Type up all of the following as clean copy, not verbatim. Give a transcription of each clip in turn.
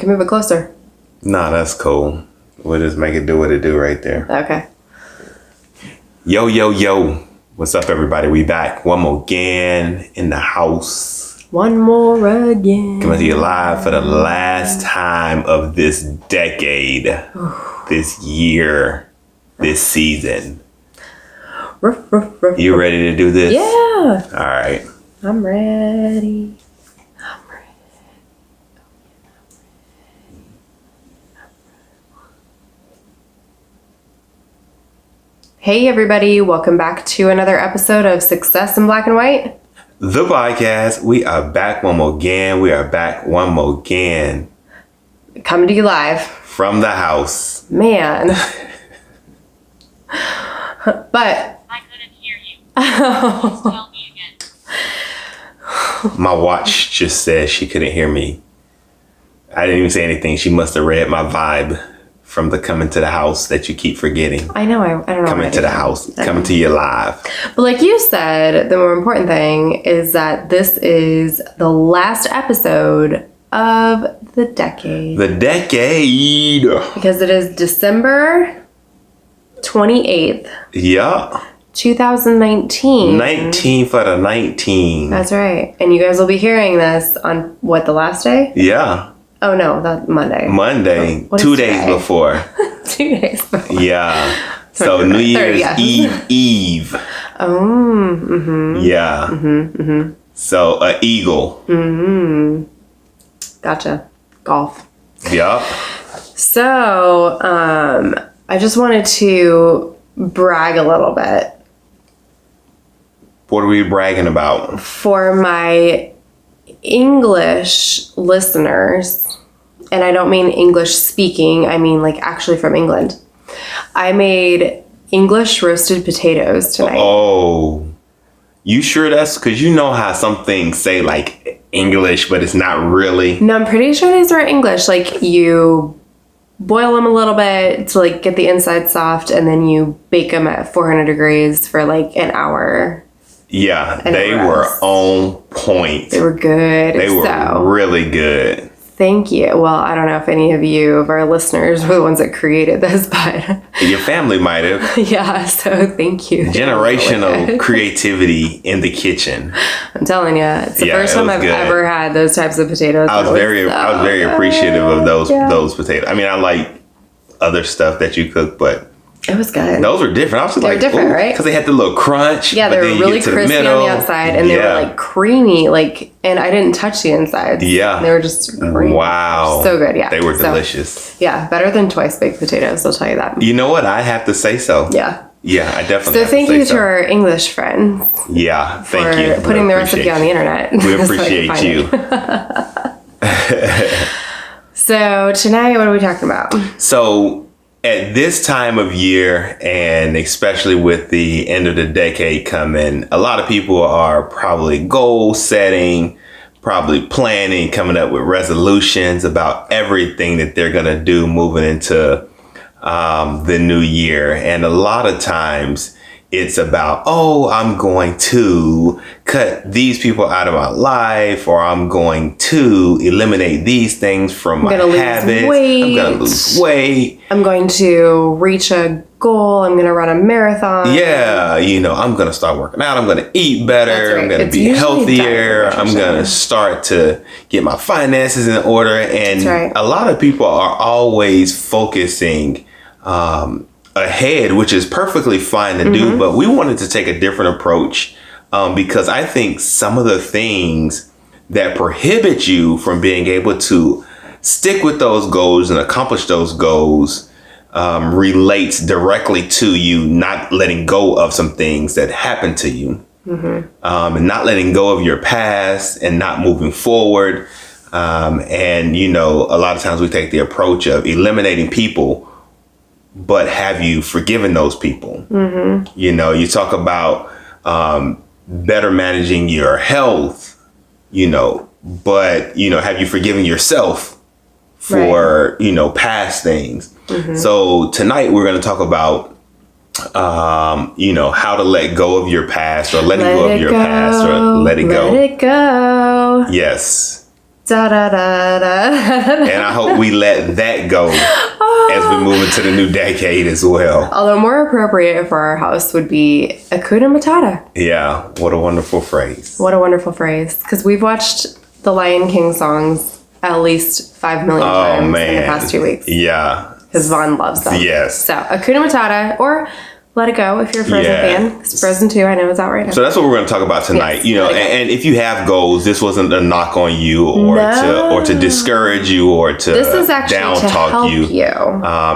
can move it closer. Nah, that's cool. We'll just make it do what it do right there. Okay. Yo, yo, yo. What's up, everybody? We back one more again in the house. One more again. Coming to you live for the last time of this decade, this year, this season. Ruff, ruff, ruff, You ready to do this? Yeah. All right. I'm ready. Hey everybody, welcome back to another episode of Success in Black and White. The podcast. We are back one more again. We are back one more again. Coming to you live. From the house. Man. But I couldn't hear you. Please tell me again. My watch just said she couldn't hear me. I didn't even say anything. She must have read my vibe from the coming to the house that you keep forgetting. I know, I don't know. Coming to the house, coming to you live. But like you said, the more important thing is that this is the last episode of the decade. The decade. Because it is December 28th, Yeah. 2019. 19 for the 19. That's right. And you guys will be hearing this on what, the last day? Yeah. Oh no, that's Monday. Monday. What is 2 days today? before. 2 days before. Yeah. So New Year's 30th. Eve. Oh, mm-hmm. Yeah. Mm-hmm. So an eagle. Mm-hmm. Gotcha. Golf. Yup. So, I just wanted to brag a little bit What are we bragging about? for my English listeners, and I don't mean English speaking, I mean like actually from England. I made English roasted potatoes tonight. Oh, you sure that's because you know how some things say like English, but it's not really. No, I'm pretty sure these are English. Like you boil them a little bit to like get the inside soft, and then you bake them at 400 degrees for like an hour. Yeah, And they it were was. on point. They were good. They were So, really good. thank you. Well, I don't know if any of you of our listeners were the ones that created this, but Your family might have. yeah, so thank you. Generational creativity in the kitchen. I'm telling you, it's the Yeah, first it time was I've good. ever had those types of potatoes. I was very appreciative of Yeah. those potatoes. I mean, I like other stuff that you cook, but It was good. those were different. I was just They were like, different, right? Because they had the little crunch. Yeah, but they then were you really get to the crispy on middle. the outside, and they were like creamy, like, and I didn't touch the insides. Yeah. They were just creamy. Wow. So good, yeah. They were So, delicious. yeah, better than twice baked potatoes, I'll tell you that. You know what? I have to say so. Yeah. Yeah, I definitely So have thank to say you so. to our English friends Yeah, for thank you. putting We the recipe appreciate on the internet. We So I could appreciate find you. it. So tonight, what are we talking about? So at this time of year, and especially with the end of the decade coming, a lot of people are probably goal setting, probably planning, coming up with resolutions about everything that they're going to do moving into the new year. And a lot of times it's about, oh, I'm going to cut these people out of my life, or I'm going to eliminate these things from my gonna lose habits. weight. I'm going to lose weight. I'm going to reach a goal. I'm going to run a marathon. Yeah, I'm going to start working out. I'm going to eat better. That's right. I'm going to It's be usually healthier. diet I'm going to nutrition. start to get my finances in order. And That's right. a lot of people are always focusing ahead, which is perfectly fine to do. But we wanted to take a different approach because I think some of the things that prohibit you from being able to stick with those goals and accomplish those goals relates directly to you not letting go of some things that happened to you, and not letting go of your past and not moving forward. And, a lot of times we take the approach of eliminating people, but have you forgiven those people? You talk about better managing your health, but, have you forgiven yourself for, past things? So tonight we're going to talk about, how to let go of your past, or letting go of your past, or let it go. Let it go. Yes. Da da da da. And I hope we let that go as we move into the new decade as well. Although more appropriate for our house would be Hakuna Matata. Yeah, what a wonderful phrase. What a wonderful phrase. Because we've watched the Lion King songs at least 5 million times in the past 2 weeks. Yeah. Because Vaughn loves them. Yes. So Hakuna Matata, or Let It Go if you're a Frozen fan. Because Frozen 2, I know, is out right now. So that's what we're going to talk about tonight. Yes, you know, and if you have goals, this wasn't a knock on you or to discourage you or to this is actually down to talk help you.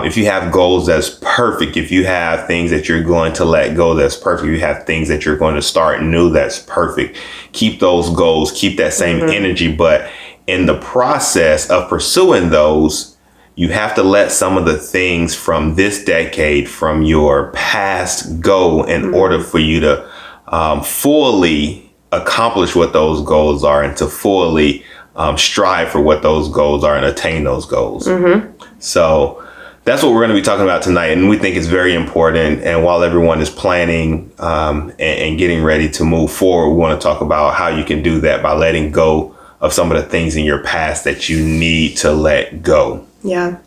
If you have goals, that's perfect. If you have things that you're going to let go, that's perfect. If you have things that you're going to start new, that's perfect. Keep those goals, keep that same energy. But in the process of pursuing those, you have to let some of the things from this decade, from your past, go in order for you to fully accomplish what those goals are and to fully strive for what those goals are and attain those goals. So that's what we're going to be talking about tonight. And we think it's very important. And while everyone is planning and getting ready to move forward, we want to talk about how you can do that by letting go of some of the things in your past that you need to let go. Yeah,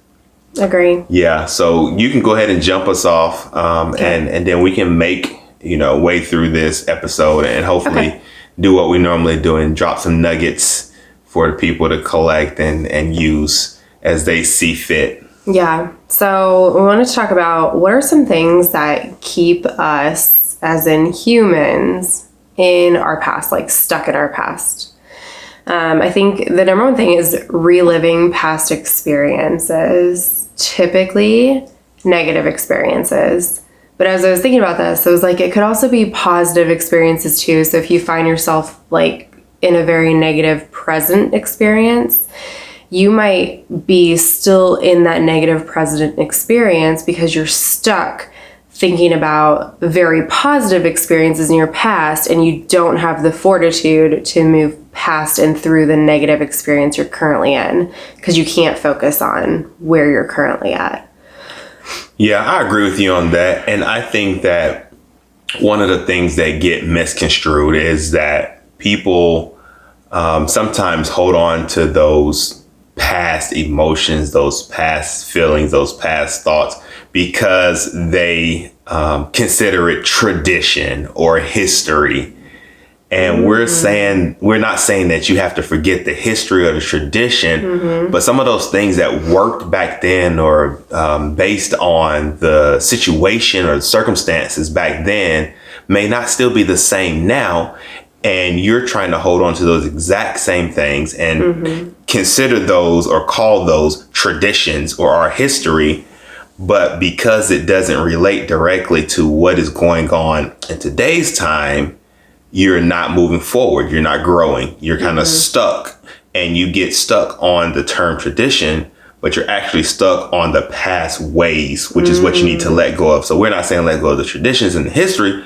agree. Yeah, so you can go ahead and jump us off and then we can make, way through this episode and hopefully do what we normally do and drop some nuggets for the people to collect and use as they see fit. Yeah, so we wanted to talk about what are some things that keep us, as in humans, in our past, like stuck in our past. I think the number one thing is reliving past experiences, typically negative experiences. But as I was thinking about this, I was like, it could also be positive experiences too. So if you find yourself like in a very negative present experience, you might be still in that negative present experience because you're stuck thinking about very positive experiences in your past and you don't have the fortitude to move past and through the negative experience you're currently in because you can't focus on where you're currently at. Yeah, I agree with you on that. And I think that one of the things that get misconstrued is that people sometimes hold on to those past emotions, those past feelings, those past thoughts because they consider it tradition or history. And we're not saying that you have to forget the history or the tradition, but some of those things that worked back then or based on the situation or the circumstances back then may not still be the same now. And you're trying to hold on to those exact same things and consider those or call those traditions or our history. But because it doesn't relate directly to what is going on in today's time, you're not moving forward. You're not growing. You're kind of stuck, and you get stuck on the term tradition, but you're actually stuck on the past ways, which is what you need to let go of. So we're not saying let go of the traditions and the history,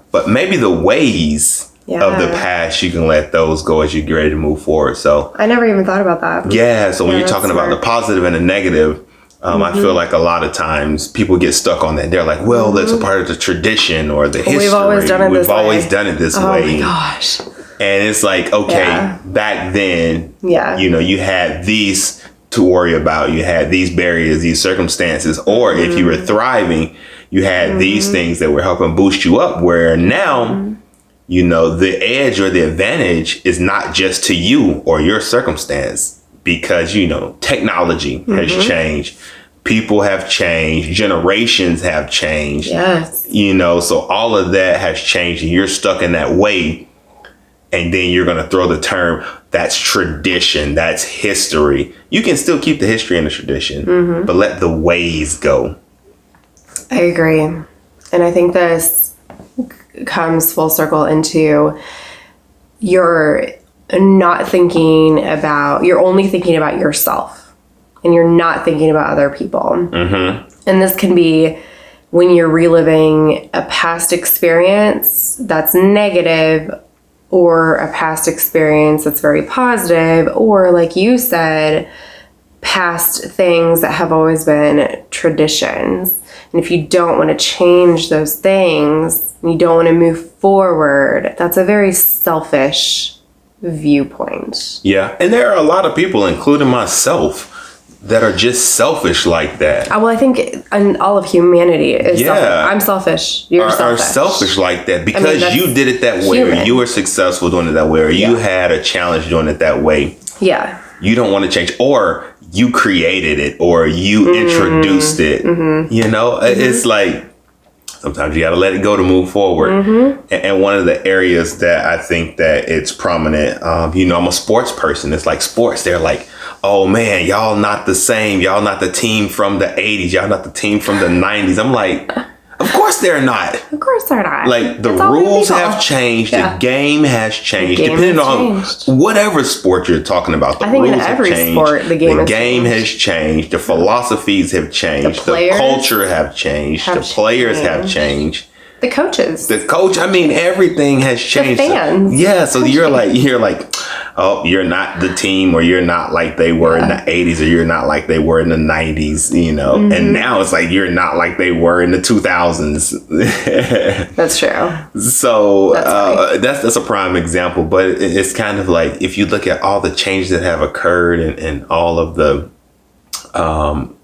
but maybe the ways of the past, you can let those go as you get ready to move forward. So I never even thought about that. Yeah. So when you're talking about the positive and the negative, I feel like a lot of times people get stuck on that. They're like, well, that's a part of the tradition or the history. We've always done it this way. Oh my gosh. And it's like, okay, back then, Yeah. You had these to worry about. You had these barriers, these circumstances, or if you were thriving, you had these things that were helping boost you up, where now, the edge or the advantage is not just to you or your circumstance because, technology has changed. People have changed. Generations have changed. Yes. So all of that has changed and you're stuck in that way. And then you're going to throw the term, that's tradition, that's history. You can still keep the history and the tradition, but let the ways go. I agree. And I think this comes full circle into you're only thinking about yourself and you're not thinking about other people. And this can be when you're reliving a past experience that's negative or a past experience that's very positive, or like you said, past things that have always been traditions. And if you don't want to change those things, and you don't want to move forward, that's a very selfish viewpoint. Yeah. And there are a lot of people, including myself, that are just selfish like that. Well, I think all of humanity is selfish. I'm selfish. You're are selfish. selfish like that because you did it that way, or you were successful doing it that way, or you had a challenge doing it that way. Yeah. You don't want to change, or you created it, or you introduced it. You know, it's like sometimes you got to let it go to move forward. And one of the areas that I think that it's prominent, you know, I'm a sports person. It's like sports. They're like, oh man, y'all not the same. Y'all not the team from the 80s. Y'all not the team from the 90s. I'm like, of course they're not. Of course they're not. Like the rules have changed. Yeah. The game has changed. Depending on whatever sport you're talking about. The rules have changed. In every sport, the game has changed. The philosophies have changed. The culture have changed. The players have changed. The coaches. The coach, I mean, everything has changed. The fans. Yeah, so you're like, oh, you're not the team, or you're not like they were in the 80s, or you're not like they were in the 90s, you know. And now it's like you're not like they were in the 2000s. That's true. So that's a prime example. But it's kind of like, if you look at all the changes that have occurred and all of the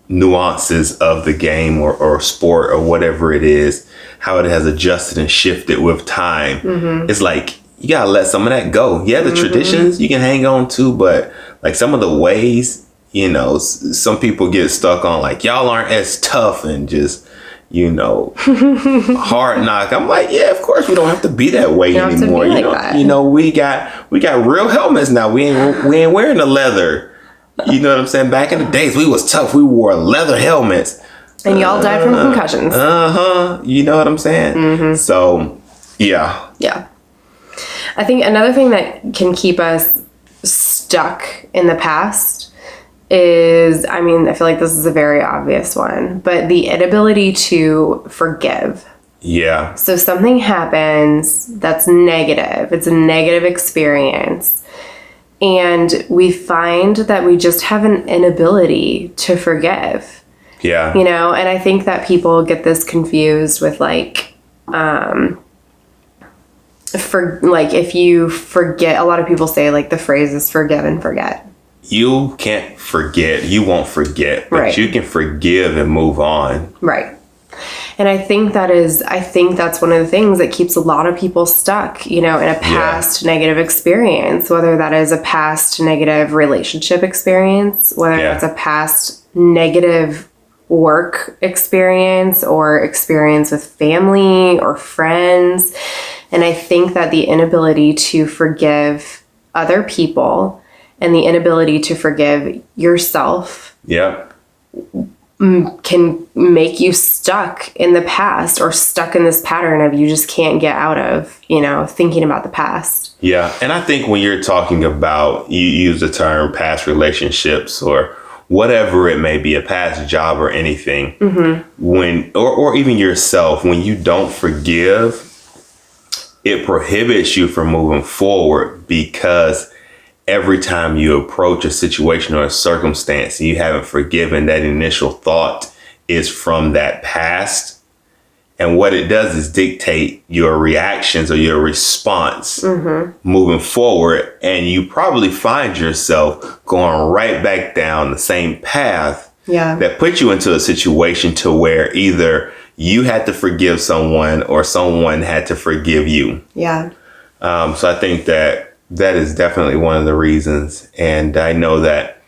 nuances of the game or sport or whatever it is, how it has adjusted and shifted with time. It's like, you gotta let some of that go. Yeah, the traditions you can hang on to, but like some of the ways, you know, some people get stuck on like, y'all aren't as tough and just, you know, hard knock. I'm like, yeah, of course we don't have to be that way anymore. You know, we got real helmets now. We ain't wearing the leather. You know what I'm saying? Back in the days, we was tough. We wore leather helmets. And y'all died from concussions. You know what I'm saying? So, yeah. Yeah. I think another thing that can keep us stuck in the past is, I mean, I feel like this is a very obvious one, but the inability to forgive. Yeah. So something happens that's negative. It's a negative experience. And we find that we just have an inability to forgive. Yeah. You know, and I think that people get this confused with like, if you forget, a lot of people say like the phrase is forgive and forget. You can't forget. You won't forget, but you can forgive and move on. Right. And I think that's one of the things that keeps a lot of people stuck, you know, in a past negative experience, whether that is a past negative relationship experience, whether that's a past negative work experience or experience with family or friends. And I think that the inability to forgive other people and the inability to forgive yourself can make you stuck in the past or stuck in this pattern of you just can't get out of, you know, thinking about the past. Yeah. And I think when you're talking about, you use the term past relationships or whatever it may be, a past job or anything, when, or even yourself, when you don't forgive, it prohibits you from moving forward because every time you approach a situation or a circumstance and you haven't forgiven, that initial thought is from that past. And what it does is dictate your reactions or your response moving forward. And you probably find yourself going right back down the same path that put you into a situation to where either you had to forgive someone or someone had to forgive you. Yeah. So I think that is definitely one of the reasons. And I know that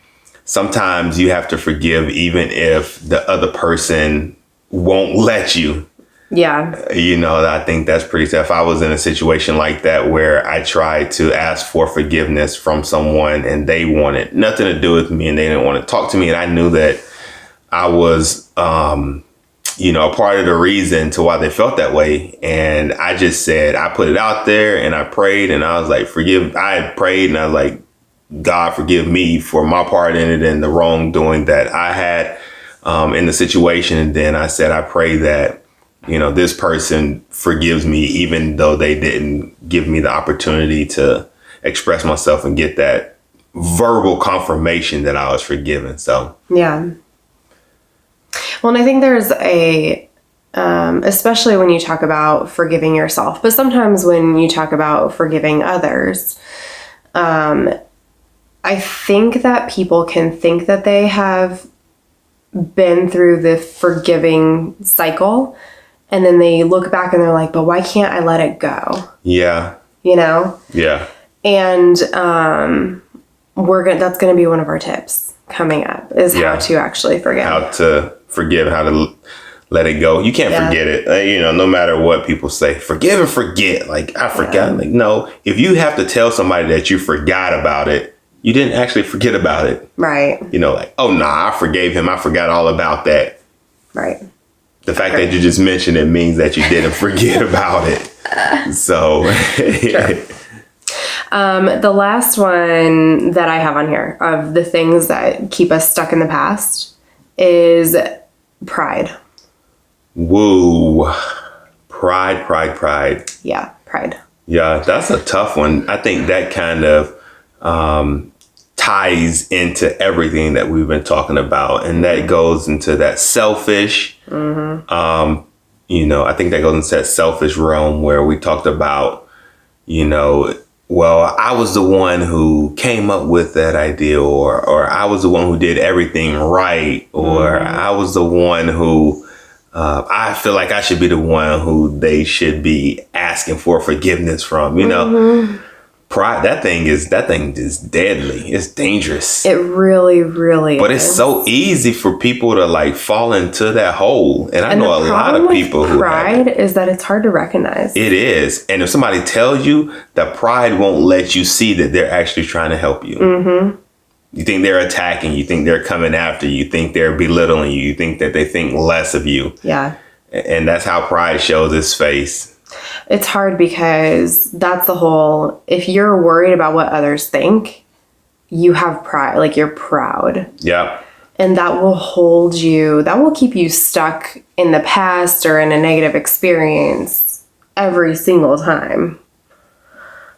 sometimes you have to forgive even if the other person won't let you. Yeah. You know, I think that's pretty tough. I was in a situation like that where I tried to ask for forgiveness from someone and they wanted nothing to do with me and they didn't want to talk to me. And I knew that I was, you know, a part of the reason to why they felt that way. And I just said, I put it out there and I prayed and I was like, I prayed and I was like, God, forgive me for my part in it and the wrongdoing that I had in the situation. And then I said, I pray that, you know, this person forgives me, even though they didn't give me the opportunity to express myself and get that verbal confirmation that I was forgiven. So, yeah. Well, and I think there's especially when you talk about forgiving yourself, but sometimes when you talk about forgiving others, I think that people can think that they have been through the forgiving cycle, and then they look back and they're like, but why can't I let it go? Yeah. You know? Yeah. And that's going to be one of our tips coming up is how to actually forgive. How to forgive, how to let it go. You can't forget it. No matter what people say, forgive and forget. Like, I forgot. Like, no, if you have to tell somebody that you forgot about it, you didn't actually forget about it. Right. Like, oh, nah, I forgave him. I forgot all about that. Right. The fact that you just mentioned it means that you didn't forget about it. So, sure. The last one that I have on here of the things that keep us stuck in the past is pride. Woo. Pride. Yeah, pride. Yeah, that's a tough one. I think that kind of ties into everything that we've been talking about. And that goes into that selfish, I think that goes into that selfish realm where we talked about, well, I was the one who came up with that idea, or I was the one who did everything right, or I was the one who I feel like I should be the one who they should be asking for forgiveness from, Pride, that thing is deadly. It's dangerous. It really, really But it's so easy for people to like fall into that hole. And I know a lot of people who pride is that it's hard to recognize. It is. And if somebody tells you, that pride won't let you see that they're actually trying to help you. Mm-hmm. You think they're attacking you, think they're coming after you, think they're belittling you, you think that they think less of you. Yeah. And that's how pride shows its face. It's hard because that's the whole, if you're worried about what others think, you have pride, like you're proud. Yeah. And that will keep you stuck in the past or in a negative experience every single time.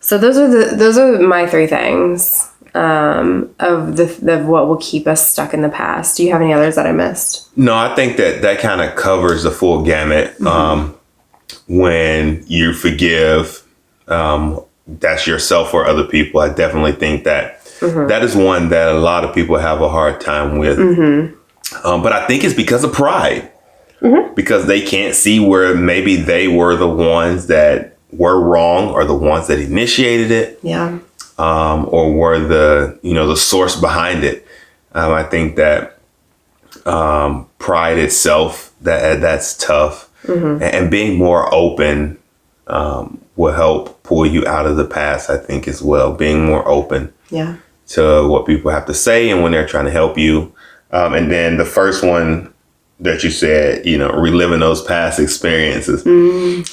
So those are my three things of what will keep us stuck in the past. Do you have any others that I missed? No, I think that kind of covers the full gamut. Mm-hmm. When you forgive, that's yourself or other people. I definitely think that that is one that a lot of people have a hard time with. Mm-hmm. But I think it's because of pride, because they can't see where maybe they were the ones that were wrong or the ones that initiated it. Yeah. Or were the source behind it. I think that pride itself, that's tough. Mm-hmm. And being more open will help pull you out of the past, I think, as well. Being more open to what people have to say and when they're trying to help you. And then the first one that you said, reliving those past experiences.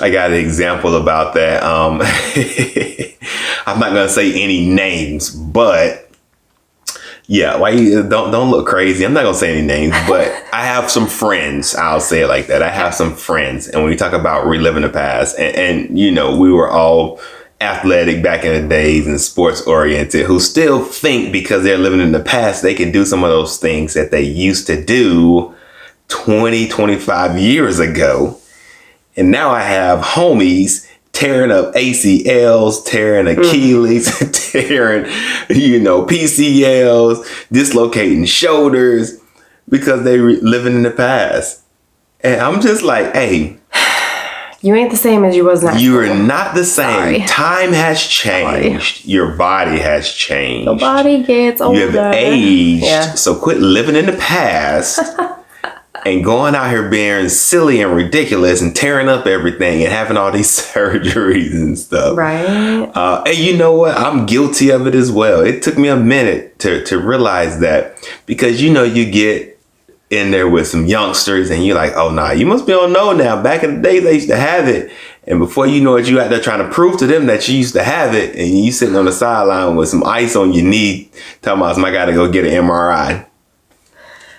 I got an example about that. I'm not going to say any names, but yeah, why you don't look crazy. I'm not going to say any names, but I have some friends. I'll say it like that. I have some friends. And when we talk about reliving the past and we were all athletic back in the days and sports oriented who still think because they're living in the past, they can do some of those things that they used to do 20, 25 years ago. And now I have homies tearing up ACLs, tearing Achilles, tearing, PCLs, dislocating shoulders because they living in the past. And I'm just like, hey, you ain't the same as you was not. You are not the same. Sorry. Time has changed. Sorry. Your body has changed. The body gets older. You have aged. Yeah. So quit living in the past. And going out here being silly and ridiculous and tearing up everything and having all these surgeries and stuff. Right. And you know what? I'm guilty of it as well. It took me a minute to realize that because, you get in there with some youngsters and you're like, oh, nah, you must be on no now. Back in the day, they used to have it. And before you know it, you out there trying to prove to them that you used to have it. And you sitting on the sideline with some ice on your knee talking about, I got to go get an MRI.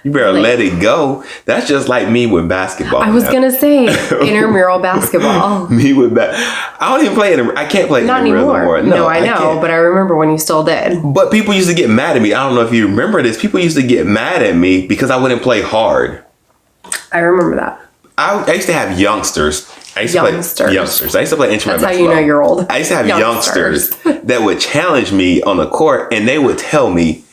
You better let it go. That's just like me with basketball. I was going to say intramural basketball. Me with I don't even play it. I can't play it anymore. No, I know, but I remember when you still did. But people used to get mad at me. I don't know if you remember this. People used to get mad at me because I wouldn't play hard. I remember that. I used to have youngsters I used to Youngsters. play youngsters. I used to play intramural That's how you basketball. know you're old. I used to have youngsters that would challenge me on the court, and they would tell me,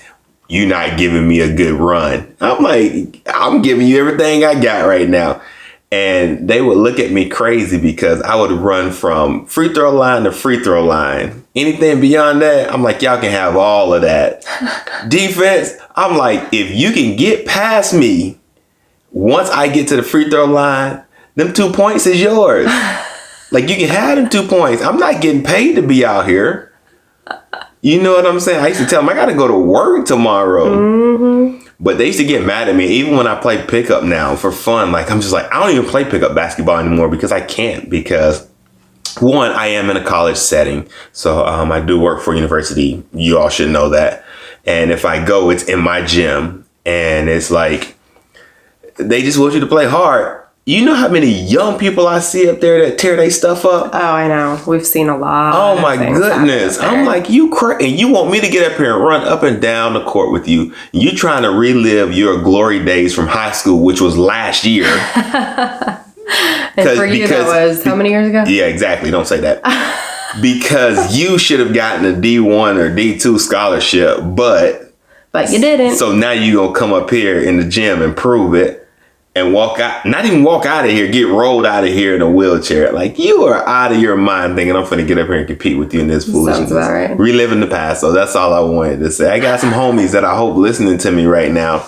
"You're not giving me a good run." I'm like, "I'm giving you everything I got right now." And they would look at me crazy because I would run from free throw line to free throw line. Anything beyond that, I'm like, y'all can have all of that. Defense, I'm like, if you can get past me, once I get to the free throw line, them 2 points is yours. Like, you can have them 2 points. I'm not getting paid to be out here. You know what I'm saying? I used to tell them, I got to go to work tomorrow. Mm-hmm. But they used to get mad at me, even when I play pickup now for fun. Like, I'm just like, I don't even play pickup basketball anymore because I can't. Because, one, I am in a college setting. So I do work for a university. You all should know that. And if I go, it's in my gym. And it's like, they just want you to play hard. You know how many young people I see up there that tear their stuff up? Oh, I know. We've seen a lot. Oh my goodness. I'm like, you crazy. And you want me to get up here and run up and down the court with you. You trying to relive your glory days from high school, which was last year. And for you, that was how many years ago? Yeah, exactly. Don't say that. Because you should have gotten a D1 or D2 scholarship, but you didn't. So now you going to come up here in the gym and prove it. And walk out, not even walk out of here, get rolled out of here in a wheelchair. Like, you are out of your mind thinking I'm finna get up here and compete with you in this foolishness. Sounds about right. Reliving the past. So that's all I wanted to say. I got some homies that I hope listening to me right now.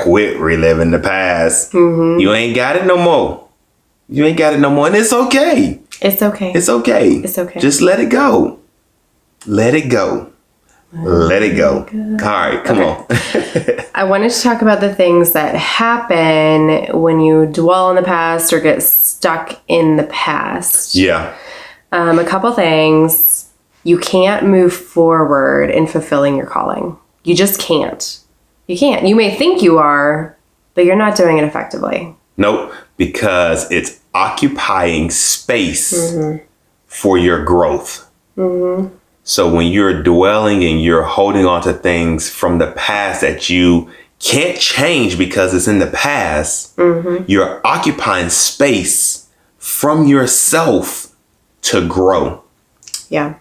Quit reliving the past. Mm-hmm. You ain't got it no more. You ain't got it no more. And it's okay. It's okay. It's okay. It's okay. Just let it go. Let it go. Let it go. All right, come on. I wanted to talk about the things that happen when you dwell on the past or get stuck in the past. Yeah. A couple things. You can't move forward in fulfilling your calling. You just can't. You can't. You may think you are, but you're not doing it effectively. Nope, because it's occupying space for your growth. Mm-hmm. So when you're dwelling and you're holding on to things from the past that you can't change because it's in the past, you're occupying space from yourself to grow. Yeah.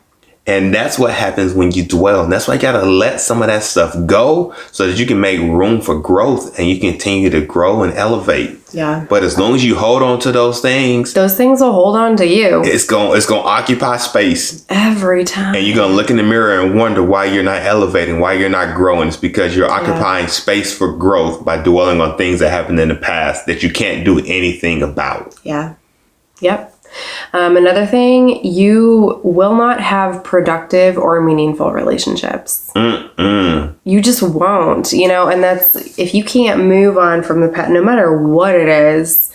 And that's what happens when you dwell. And that's why you got to let some of that stuff go so that you can make room for growth and you continue to grow and elevate. Yeah. But as long as you hold on to those things will hold on to you. It's going to occupy space every time. And you're going to look in the mirror and wonder why you're not elevating, why you're not growing. It's because you're occupying space for growth by dwelling on things that happened in the past that you can't do anything about. Yeah. Yep. Another thing, you will not have productive or meaningful relationships. You just won't, and that's, if you can't move on from the past, no matter what it is,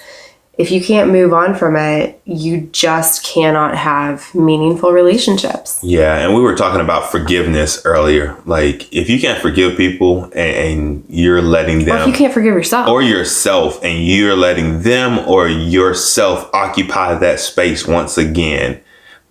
if you can't move on from it, you just cannot have meaningful relationships. Yeah, and we were talking about forgiveness earlier. Like, if you can't forgive people and you're letting them... Or if you can't forgive yourself. Or yourself, and you're letting them or yourself occupy that space once again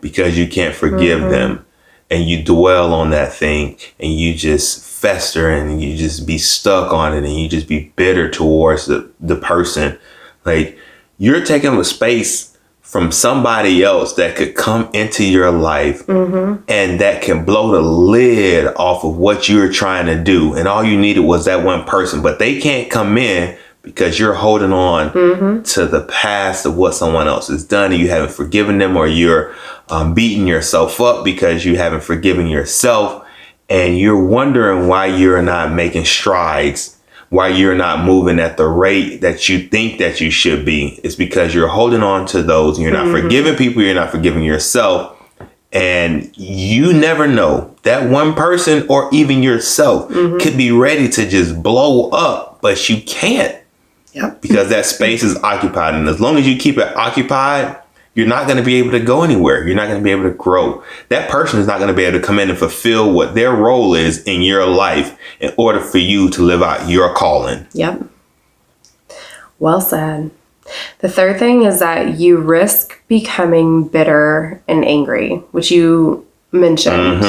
because you can't forgive them. And you dwell on that thing and you just fester and you just be stuck on it and you just be bitter towards the person. Like, you're taking a space from somebody else that could come into your life and that can blow the lid off of what you're trying to do. And all you needed was that one person, but they can't come in because you're holding on to the past of what someone else has done and you haven't forgiven them, or you're beating yourself up because you haven't forgiven yourself, and you're wondering why you're not making strides, why you're not moving at the rate that you think that you should be. It's because you're holding on to those and you're not forgiving people, you're not forgiving yourself. And you never know, that one person or even yourself could be ready to just blow up, but you can't. Yep. Because that space is occupied. And as long as you keep it occupied, you're not going to be able to go anywhere. You're not going to be able to grow. That person is not going to be able to come in and fulfill what their role is in your life in order for you to live out your calling. Yep. Well said. The third thing is that you risk becoming bitter and angry, which you mentioned.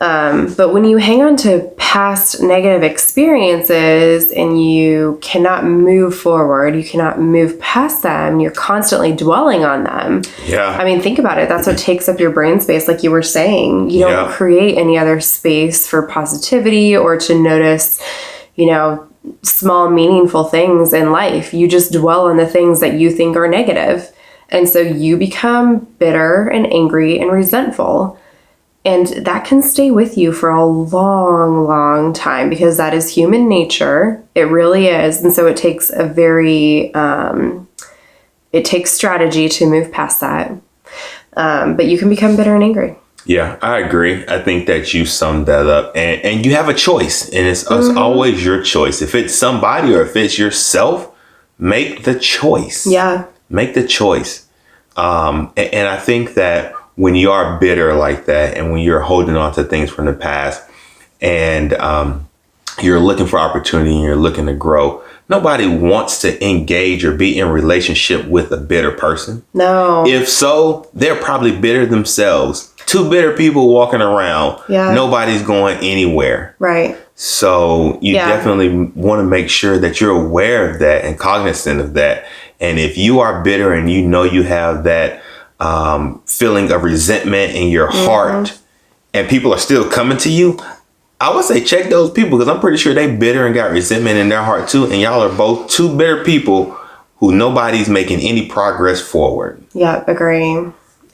But when you hang on to past negative experiences and you cannot move forward, you cannot move past them, you're constantly dwelling on them. Yeah. I mean, think about it. That's what takes up your brain space, like you were saying. You don't create any other space for positivity or to notice, small, meaningful things in life. You just dwell on the things that you think are negative. And so you become bitter and angry and resentful. And that can stay with you for a long, long time because that is human nature. It really is. And so it takes it takes strategy to move past that. But you can become bitter and angry. Yeah, I agree. I think that you summed that up. And you have a choice. And it's always your choice. If it's somebody or if it's yourself, make the choice. Yeah. Make the choice. And I think that when you are bitter like that and when you're holding on to things from the past and you're looking for opportunity and you're looking to grow, nobody wants to engage or be in relationship with a bitter person. No. If so, they're probably bitter themselves. Two bitter people walking around. Yeah. Nobody's going anywhere. Right. So you definitely want to make sure that you're aware of that and cognizant of that. And if you are bitter and you have that feeling of resentment in your heart and people are still coming to you, I would say check those people because I'm pretty sure they bitter and got resentment in their heart too. And y'all are both two bitter people who nobody's making any progress forward. Yeah, agree.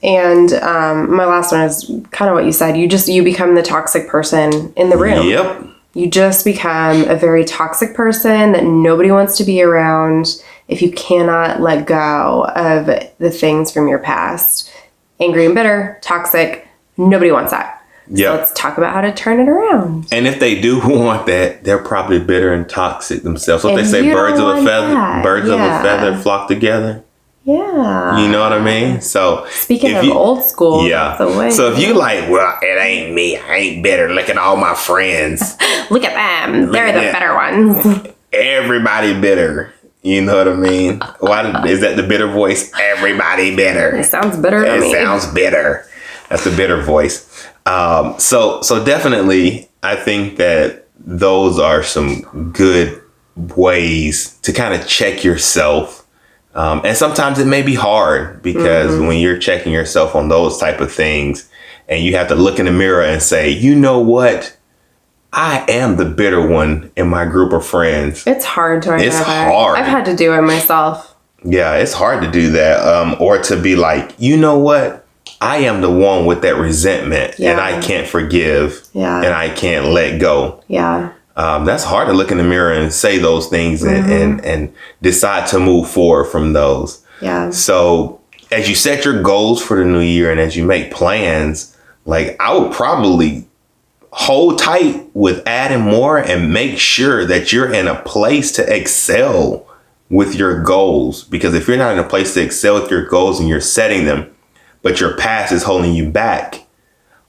And my last one is kind of what you said. You become the toxic person in the room. Yep. You just become a very toxic person that nobody wants to be around if you cannot let go of the things from your past. Angry and bitter, toxic, nobody wants that. Yeah. So let's talk about how to turn it around. And if they do want that, they're probably bitter and toxic themselves. So And they say you birds of don't a want feather, that. birds of a Yeah. feather flock together. Yeah. You know what I mean? So Speaking if of old school, yeah. that's the way. So if you like, well, it ain't me. I ain't bitter. Look at all my friends. Look at them. They're at the that. better ones. Everybody bitter. You know what I mean? Why is that the bitter voice? Everybody bitter. It sounds bitter to me. It sounds bitter. That's the bitter voice. So definitely, I think that those are some good ways to kind of check yourself. And sometimes it may be hard because when you're checking yourself on those type of things and you have to look in the mirror and say, you know what? I am the bitter one in my group of friends. It's hard to It's identify. hard. I've had to do it myself. Yeah, it's hard to do that. Or to be like, you know what? I am the one with that resentment and I can't forgive and I can't let go. Yeah. That's hard to look in the mirror and say those things and decide to move forward from those. Yeah. So as you set your goals for the new year and as you make plans, like I would probably hold tight with adding more and make sure that you're in a place to excel with your goals. Because if you're not in a place to excel with your goals and you're setting them, but your past is holding you back,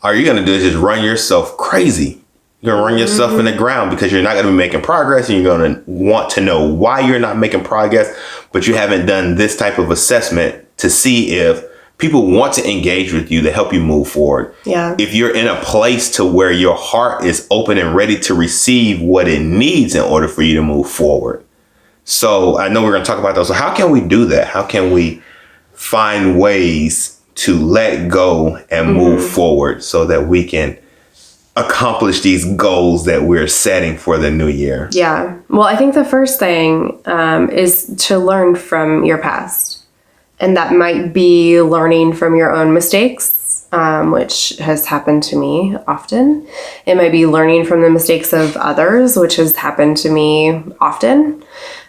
all you're going to do is just run yourself crazy. You're going to run yourself in the ground because you're not going to be making progress and you're going to want to know why you're not making progress, but you haven't done this type of assessment to see if people want to engage with you to help you move forward. Yeah. If you're in a place to where your heart is open and ready to receive what it needs in order for you to move forward. So I know we're going to talk about those. So how can we do that? How can we find ways to let go and move forward so that we can accomplish these goals that we're setting for the new year? Yeah. Well, I think the first thing is to learn from your past. And that might be learning from your own mistakes, which has happened to me often. It might be learning from the mistakes of others, which has happened to me often.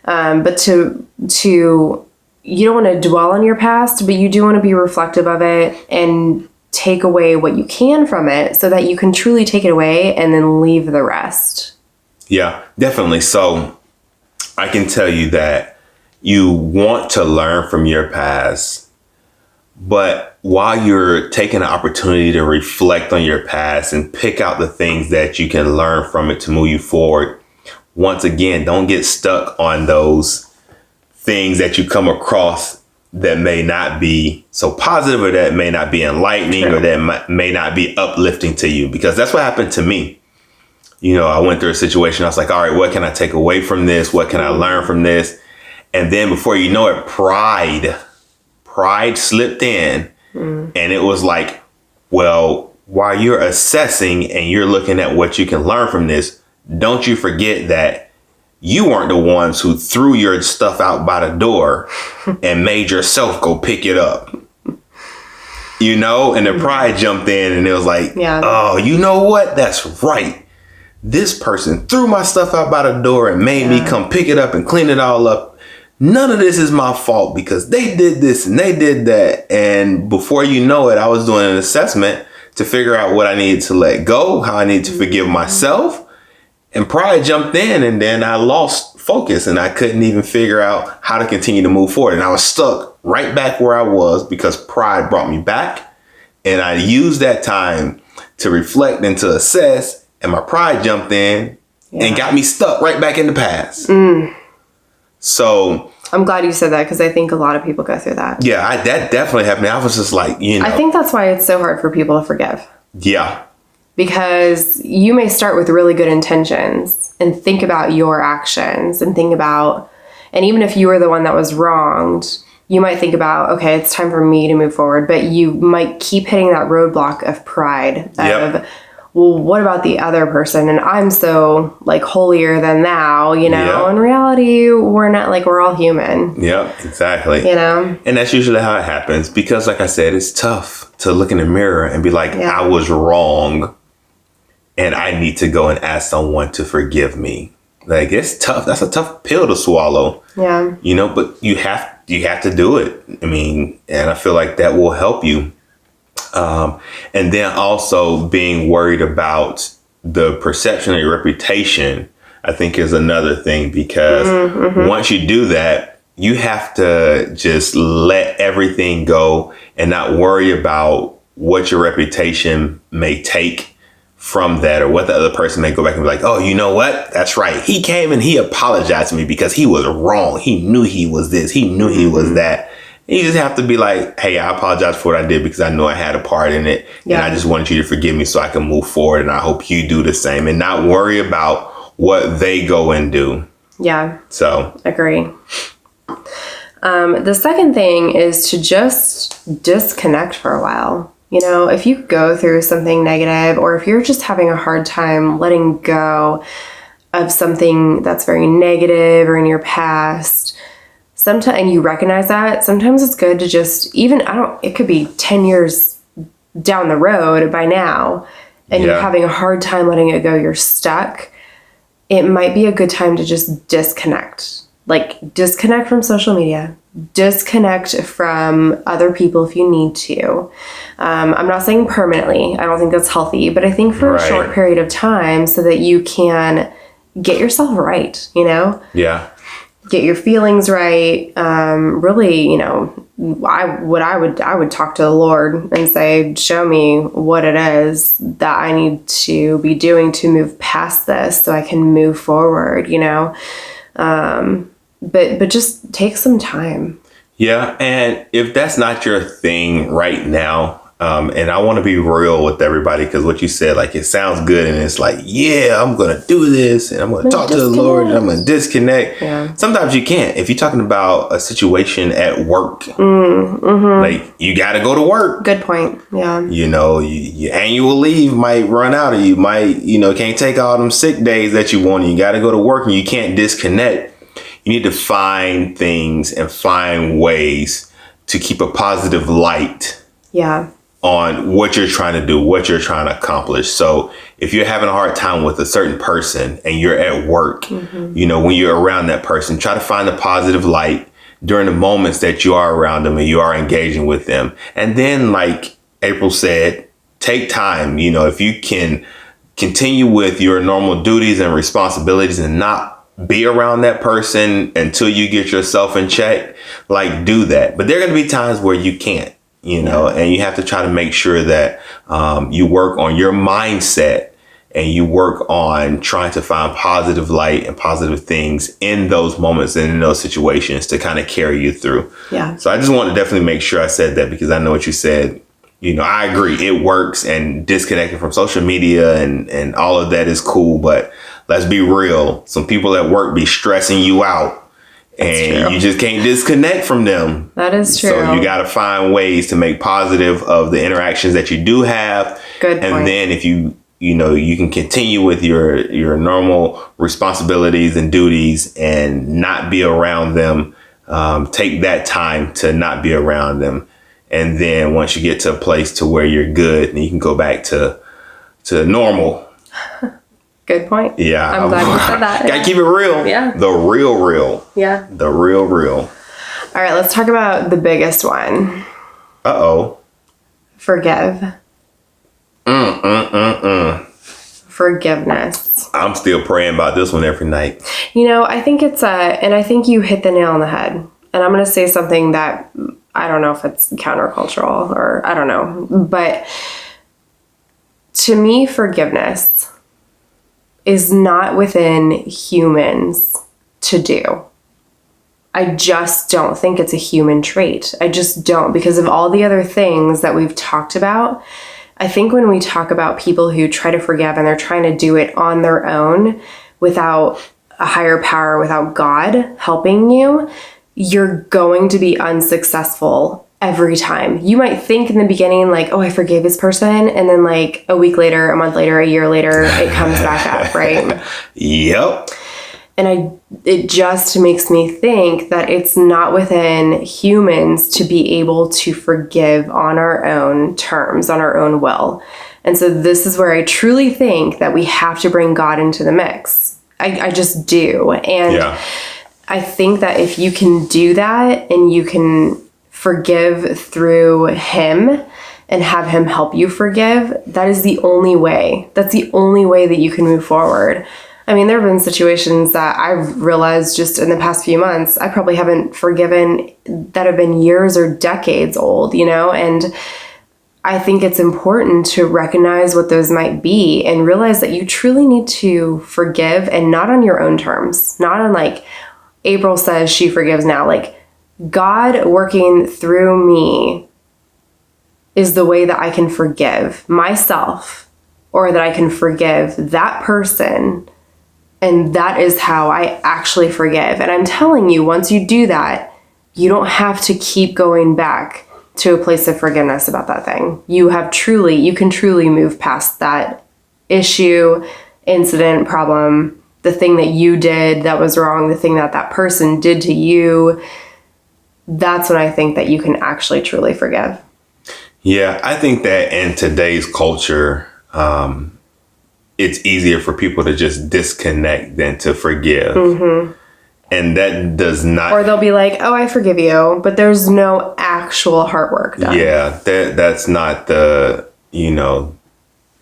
But you don't want to dwell on your past, but you do want to be reflective of it and take away what you can from it so that you can truly take it away and then leave the rest. Yeah, definitely. So I can tell you that you want to learn from your past, but while you're taking the opportunity to reflect on your past and pick out the things that you can learn from it to move you forward, once again, don't get stuck on those things that you come across that may not be so positive, or that may not be enlightening, True. or that may not be uplifting to you, because that's what happened to me. You know, I went through a situation. I was like, all right, what can I take away from this? What can I learn from this? And then before you know it, pride slipped in. And it was like, well, while you're assessing and you're looking at what you can learn from this, don't you forget that you weren't the ones who threw your stuff out by the door and made yourself go pick it up. You know, and the pride jumped in, and it was like, oh, you know what? That's right. This person threw my stuff out by the door and made me come pick it up and clean it all up. None of this is my fault because they did this and they did that. And before you know it, I was doing an assessment to figure out what I needed to let go, how I needed to forgive myself. And pride jumped in, and then I lost focus, and I couldn't even figure out how to continue to move forward. And I was stuck right back where I was because pride brought me back. And I used that time to reflect and to assess, and my pride jumped in and got me stuck right back in the past. So I'm glad you said that, because I think a lot of people go through that. Yeah, that definitely happened. I was just like, you know. I think that's why it's so hard for people to forgive. Yeah. Because you may start with really good intentions and think about your actions and think about, and even if you were the one that was wronged, you might think about, okay, it's time for me to move forward. But you might keep hitting that roadblock of pride of, well, what about the other person? And I'm so like holier than thou, you know. In reality, we're not, like, we're all human. Yeah, exactly. You know, and that's usually how it happens, because like I said, it's tough to look in the mirror and be like, I was wrong and I need to go and ask someone to forgive me. Like, it's tough. That's a tough pill to swallow. Yeah. You know, but you have to do it. I mean, and I feel like that will help you. And then also being worried about the perception of your reputation, I think, is another thing, because once you do that, you have to just let everything go and not worry about what your reputation may take from that, or what the other person may go back and be like, oh, you know what? That's right. He came and he apologized to me because he was wrong. He knew he was this. He knew he was that. You just have to be like, hey, I apologize for what I did because I know I had a part in it. And I just wanted you to forgive me so I can move forward. And I hope you do the same, and not worry about what they go and do. Yeah. So. Agree. The second thing is to just disconnect for a while. You know, if you go through something negative, or if you're just having a hard time letting go of something that's very negative or in your past, sometimes, and you recognize that, sometimes it's good to just, even, it could be 10 years down the road by now, and you're having a hard time letting it go, you're stuck. It might be a good time to just disconnect. Like, disconnect from social media, disconnect from other people if you need to. I'm not saying permanently. I don't think that's healthy, but I think for a short period of time, so that you can get yourself right, you know? Yeah. Get your feelings right. Really, you know, I would talk to the Lord and say, show me what it is that I need to be doing to move past this so I can move forward, you know? But just take some time. Yeah. And if that's not your thing right now, and I want to be real with everybody, because what you said, like, it sounds good, and it's like, yeah, I'm going to do this, and I'm going to talk to the Lord, and I'm going to disconnect. Yeah. Sometimes you can't. If you're talking about a situation at work, like, you got to go to work. Good point. Yeah. You know, your annual leave might run out, or you might, you know, can't take all them sick days that you want. You got to go to work, and you can't disconnect. You need to find things and find ways to keep a positive light. Yeah. On what you're trying to do, what you're trying to accomplish. So if you're having a hard time with a certain person and you're at work, you know, when you're around that person, try to find a positive light during the moments that you are around them and you are engaging with them. And then, like April said, take time. You know, if you can continue with your normal duties and responsibilities and not be around that person until you get yourself in check, like, do that. But there are going to be times where you can't. You know, and you have to try to make sure that you work on your mindset and you work on trying to find positive light and positive things in those moments and in those situations to kind of carry you through. Yeah. So I just want to definitely make sure I said that, because I know what you said. You know, I agree. It works, and disconnecting from social media and all of that is cool. But let's be real. Some people at work be stressing you out, and you just can't disconnect from them. That is true. So you got to find ways to make positive of the interactions that you do have. Good point. And then if you can continue with your normal responsibilities and duties and not be around them. Take that time to not be around them. And then once you get to a place to where you're good, and you can go back to normal. Good point. Yeah. I'm glad you said that. Gotta keep it real. Yeah. The real. Yeah. The real. All right, let's talk about the biggest one. Uh-oh. Forgive. Forgiveness. I'm still praying about this one every night. You know, I think and I think you hit the nail on the head. And I'm going to say something that I don't know if it's countercultural or I don't know. But to me, forgiveness is not within humans to do. I just don't think it's a human trait. I just don't, because of all the other things that we've talked about. I think when we talk about people who try to forgive and they're trying to do it on their own without a higher power, without God helping you, you're going to be unsuccessful every time. You might think in the beginning, like, oh, I forgave this person. And then like a week later, a month later, a year later, it comes back up, right? Yep. And it just makes me think that it's not within humans to be able to forgive on our own terms, on our own will. And so this is where I truly think that we have to bring God into the mix. I just do. And Yeah. I think that if you can do that and you can forgive through Him and have Him help you forgive, that is the only way. That's the only way that you can move forward. I mean, there have been situations that I've realized just in the past few months, I probably haven't forgiven that have been years or decades old, you know? And I think it's important to recognize what those might be and realize that you truly need to forgive, and not on your own terms, not on like April says she forgives now. Like God working through me is the way that I can forgive myself, or that I can forgive that person. And that is how I actually forgive. And I'm telling you, once you do that, you don't have to keep going back to a place of forgiveness about that thing. You can truly move past that issue, incident, problem, the thing that you did that was wrong, the thing that that person did to you. That's when I think that you can actually truly forgive. Yeah, I think that in today's culture, it's easier for people to just disconnect than to forgive. Mm-hmm. And that does not... Or they'll be like, oh, I forgive you, but there's no actual hard work done. Yeah, that's not the,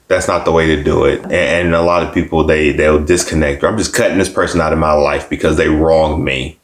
that's not the way to do it. And a lot of people, they'll disconnect. I'm just cutting this person out of my life because they wronged me.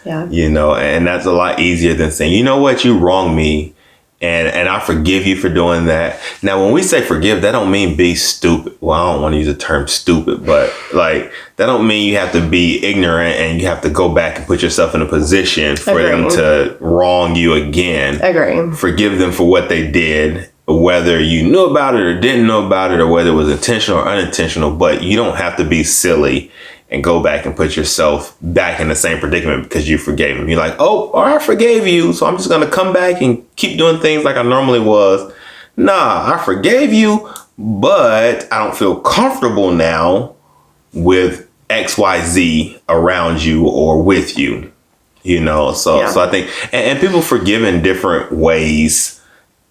Yeah. And that's a lot easier than saying, you know what, you wronged me. And I forgive you for doing that. Now, when we say forgive, that don't mean be stupid. Well, I don't want to use the term stupid, but like that don't mean you have to be ignorant and you have to go back and put yourself in a position for them to wrong you again. Agree. Forgive them for what they did, whether you knew about it or didn't know about it, or whether it was intentional or unintentional. But you don't have to be silly and go back and put yourself back in the same predicament because you forgave him. You're like, oh, I forgave you, so I'm just going to come back and keep doing things like I normally was. Nah, I forgave you, but I don't feel comfortable now with XYZ around you or with you, So I think, and people forgive in different ways,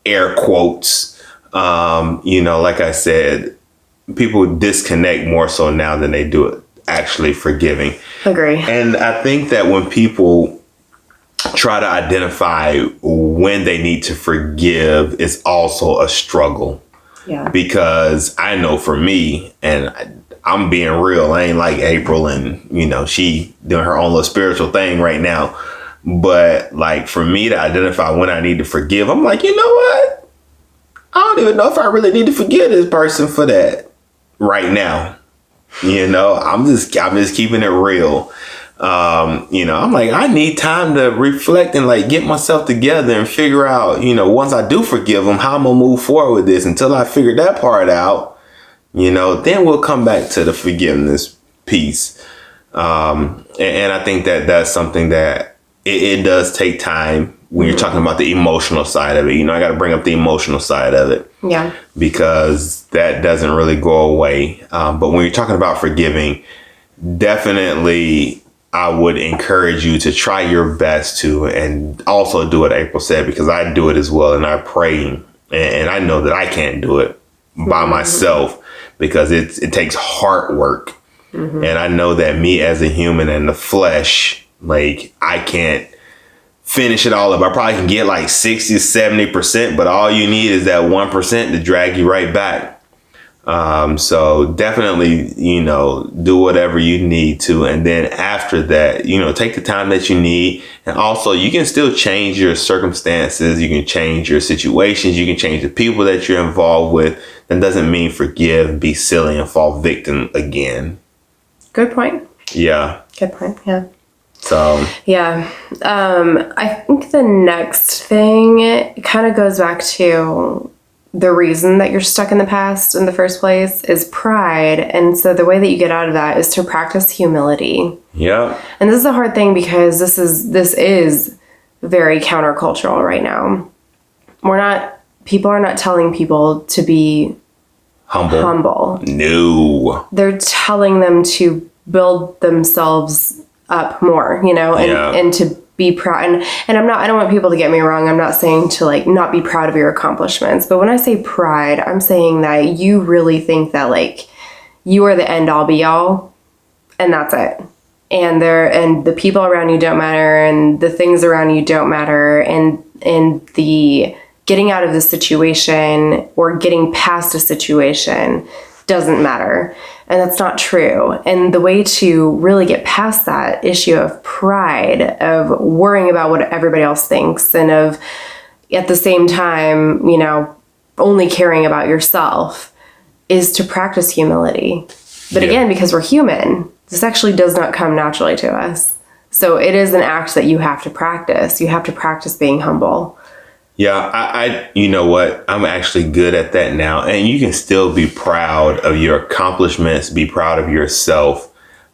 air quotes. Like I said, people disconnect more so now than they do it actually forgiving. Agree. And I think that when people try to identify when they need to forgive, it's also a struggle. Yeah. Because I know for me, and I'm being real, I ain't like April, and she doing her own little spiritual thing right now. But like for me to identify when I need to forgive, I'm like, you know what? I don't even know if I really need to forgive this person for that. right now. I'm just keeping it real. I'm like, I need time to reflect and like get myself together and figure out, once I do forgive them, how I'm gonna move forward with this. Until I figure that part out, then we'll come back to the forgiveness piece. And I think that that's something that it does take time when you're talking about the emotional side of it. I got to bring up the emotional side of it. Yeah. Because that doesn't really go away. But when you're talking about forgiving, definitely I would encourage you to try your best to, and also do what April said, because I do it as well. And I pray, and I know that I can't do it by myself, because it takes heart work. And I know that me as a human in the flesh, like, I can't finish it all up. I probably can get like 60, 70%, but all you need is that 1% to drag you right back. So definitely, do whatever you need to. And then after that, take the time that you need. And also, you can still change your circumstances. You can change your situations. You can change the people that you're involved with. That doesn't mean forgive, be silly, and fall victim again. Good point. Yeah. Good point. Yeah. So. Yeah. I think the next thing kind of goes back to the reason that you're stuck in the past in the first place is pride. And so the way that you get out of that is to practice humility. Yeah. And this is a hard thing, because this is very countercultural right now. People are not telling people to be humble. No. They're telling them to build themselves up more, and to be proud. And I don't want people to get me wrong. I'm not saying to like not be proud of your accomplishments. But when I say pride, I'm saying that you really think that like you are the end all be all, and that's it. And the people around you don't matter, and the things around you don't matter, and the getting out of the situation or getting past a situation doesn't matter. And that's not true. And the way to really get past that issue of pride, of worrying about what everybody else thinks, and of at the same time, only caring about yourself, is to practice humility. But again, because we're human, this actually does not come naturally to us. So it is an act that you have to practice. You have to practice being humble. Yeah, I you know what? I'm actually good at that now. And you can still be proud of your accomplishments, be proud of yourself.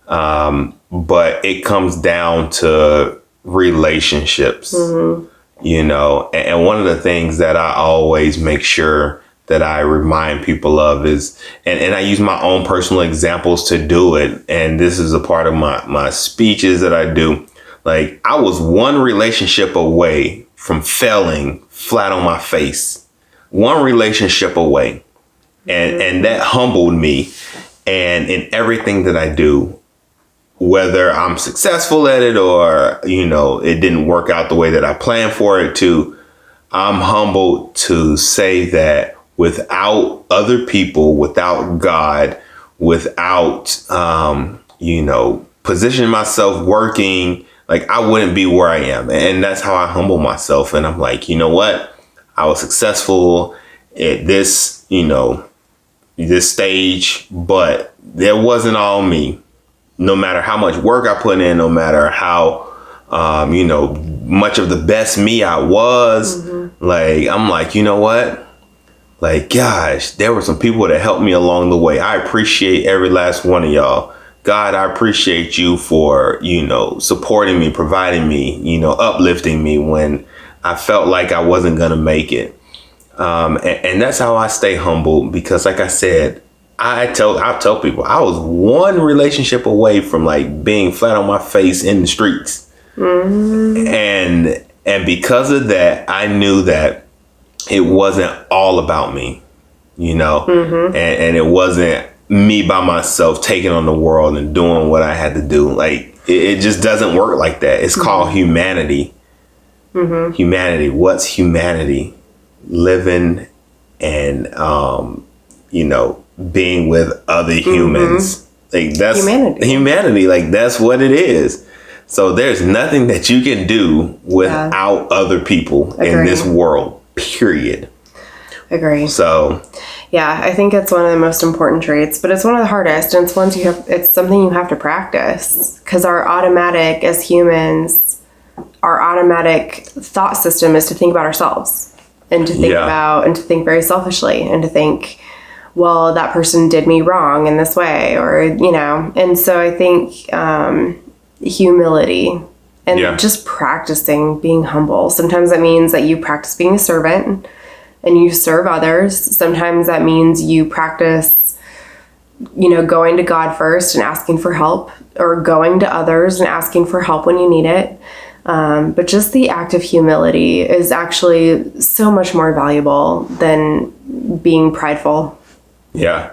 But it comes down to relationships, and one of the things that I always make sure that I remind people of is, and I use my own personal examples to do it. And this is a part of my speeches that I do. Like, I was one relationship away from failing flat on my face, one relationship away. And that humbled me. And in everything that I do, whether I'm successful at it or, it didn't work out the way that I planned for it to, I'm humbled to say that without other people, without God, without, positioning myself, working, like, I wouldn't be where I am. And that's how I humble myself. And I'm like, you know what? I was successful at this, this stage, but that wasn't all me. No matter how much work I put in, no matter how, much of the best me I was, like, I'm like, you know what? Like, gosh, there were some people that helped me along the way. I appreciate every last one of y'all. God, I appreciate you for, supporting me, providing me, uplifting me when I felt like I wasn't going to make it. And that's how I stay humble, because like I said, I tell people I was one relationship away from like being flat on my face in the streets. And because of that, I knew that it wasn't all about me, and it wasn't me by myself taking on the world and doing what I had to do. Like, it just doesn't work like that. It's called humanity. Humanity. What's humanity? Living and, being with other humans. Like, that's humanity. Like, that's what it is. So there's nothing that you can do without other people in this world, period. Agree. So, Yeah, I think it's one of the most important traits, but it's one of the hardest, and it's something you have to practice, because as humans, our automatic thought system is to think about ourselves and to think very selfishly and to think, well, that person did me wrong in this way, or, and so I think humility and just practicing being humble. Sometimes that means that you practice being a servant and you serve others. Sometimes that means you practice, going to God first and asking for help, or going to others and asking for help when you need it. But just the act of humility is actually so much more valuable than being prideful. Yeah.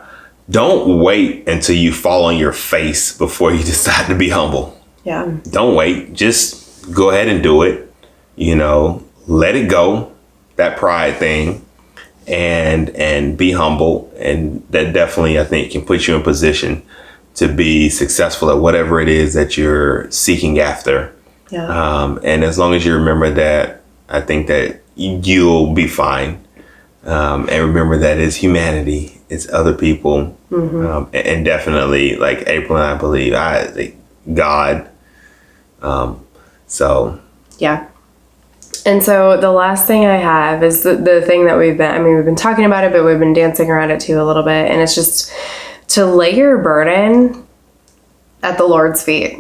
Don't wait until you fall on your face before you decide to be humble. Yeah. Don't wait. Just go ahead and do it. Let it go, that pride thing, and be humble. And that definitely, I think, can put you in position to be successful at whatever it is that you're seeking after. Yeah. And as long as you remember that, I think that you'll be fine. And remember that it's humanity, it's other people, and definitely, like April and I believe, God. Yeah. And so the last thing I have is the thing that we've been talking about it, but we've been dancing around it too a little bit. And it's just to lay your burden at the Lord's feet.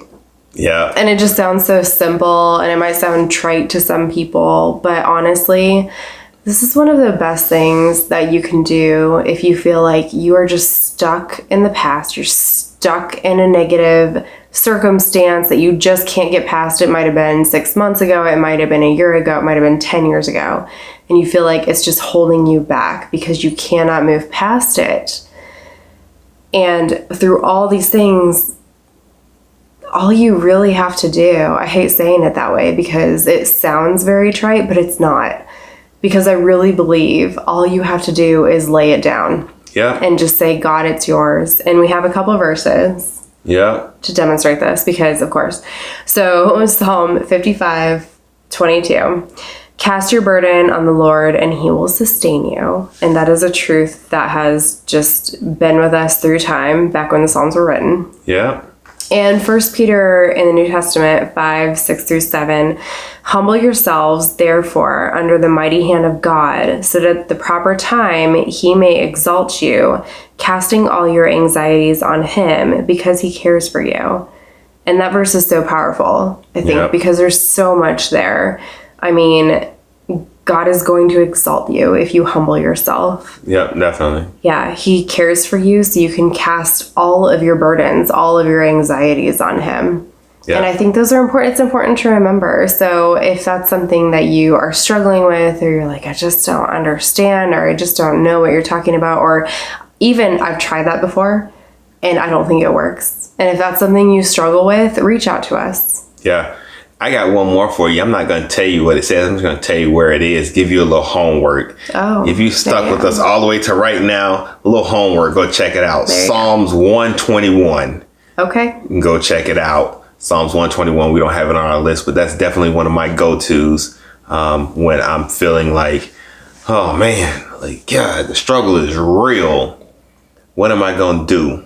Yeah. And it just sounds so simple, and it might sound trite to some people, but honestly, this is one of the best things that you can do if you feel like you are just stuck in the past. You're stuck in a negative circumstance that you just can't get past. It might have been 6 months ago. It might have been a year ago. It might have been 10 years ago. And you feel like it's just holding you back because you cannot move past it. And through all these things, all you really have to do, I hate saying it that way because it sounds very trite, but it's not. Because I really believe all you have to do is lay it down. Yeah. And just say, God, it's yours. And we have a couple of verses. Yeah. To demonstrate this, because of course. So Psalm 55:22. Cast your burden on the Lord and he will sustain you. And that is a truth that has just been with us through time, back when the Psalms were written. Yeah. And 1 Peter in the New Testament 5:6-7, humble yourselves, therefore, under the mighty hand of God, so that at the proper time he may exalt you, casting all your anxieties on him, because he cares for you. And that verse is so powerful, I think, because there's so much there. I mean, God is going to exalt you if you humble yourself. Yeah, definitely. Yeah, he cares for you, so you can cast all of your burdens, all of your anxieties on him. Yeah. And I think those are important. It's important to remember. So if that's something that you are struggling with, or you're like, I just don't understand, or I just don't know what you're talking about, or even I've tried that before and I don't think it works. And if that's something you struggle with, reach out to us. Yeah. I got one more for you. I'm not going to tell you what it says. I'm just going to tell you where it is. Give you a little homework. Oh, if you stuck with us all the way to right now, a little homework. Go check it out. Psalms 121. Okay. You can go check it out. Psalms 121. We don't have it on our list, but that's definitely one of my go-tos when I'm feeling like, oh man, like God, the struggle is real. What am I going to do?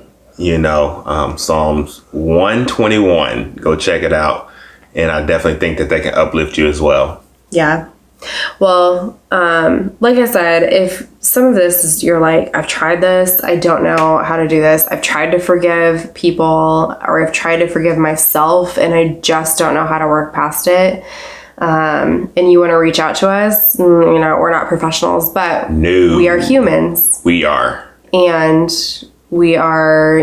Psalms 121. Go check it out. And I definitely think that they can uplift you as well. Yeah. Well, like I said, if some of this is, you're like, I've tried this, I don't know how to do this. I've tried to forgive people, or I've tried to forgive myself, and I just don't know how to work past it. And you want to reach out to us, we're not professionals, but we are humans. We are. And we are,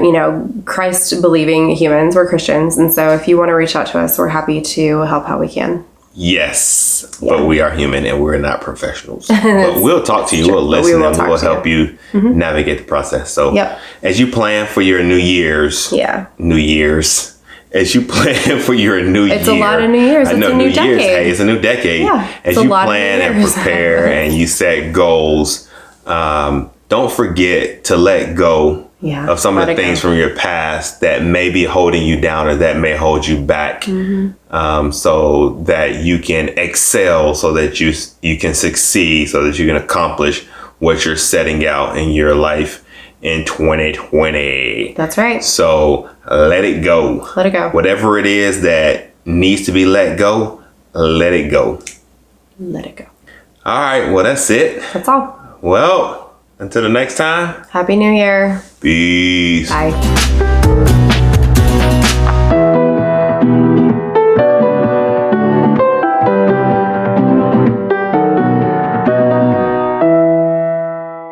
Christ-believing humans. We're Christians. And so if you want to reach out to us, we're happy to help how we can. Yes, but we are human and we're not professionals. But we'll talk to you. We'll listen, and we'll help you navigate the process. So as you plan for your New Year's, as you plan for your new year. It's a lot of New Year's. I know, it's a new decade. Hey, it's a new decade. Yeah, as you plan and prepare and you set goals, don't forget to let go of some of the things from your past that may be holding you down or that may hold you back, so that you can excel, so that you can succeed, so that you can accomplish what you're setting out in your life in 2020. That's right. So let it go. Let it go. Whatever it is that needs to be let go, let it go. Let it go. All right. Well, that's it. That's all. Well, until the next time. Happy New Year. Peace. Bye.